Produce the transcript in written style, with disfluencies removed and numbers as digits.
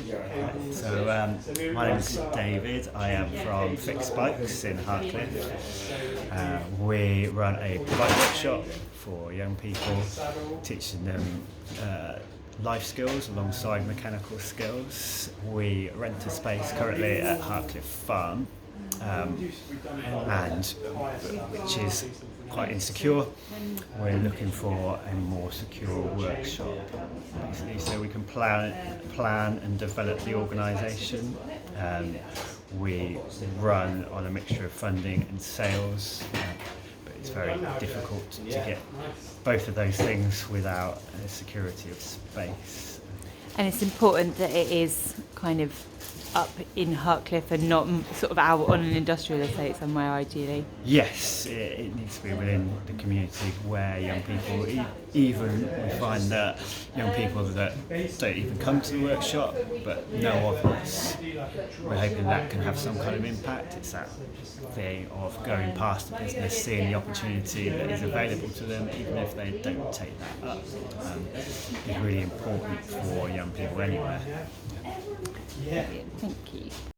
My name is David. I am from FixX Bikes in Hartcliffe. We run a bike workshop for young people, teaching them life skills alongside mechanical skills. We rent a space currently at Hartcliffe Farm, and which is quite insecure. We're looking for a more secure workshop, basically, so we can plan and develop the organisation. We run on a mixture of funding and sales, but it's very difficult to get both of those things without a security of space. And it's important that it is kind of up in Hartcliffe and not sort of out on an industrial estate somewhere, ideally. Yes, it needs to be within the community where young people, even we find that young people that don't even come to the workshop but know of us, we're hoping that can have some kind of impact. It's that thing of going past the business, seeing the opportunity that is available to them, even if they don't take that up. It's really important for young people anywhere. Thank you.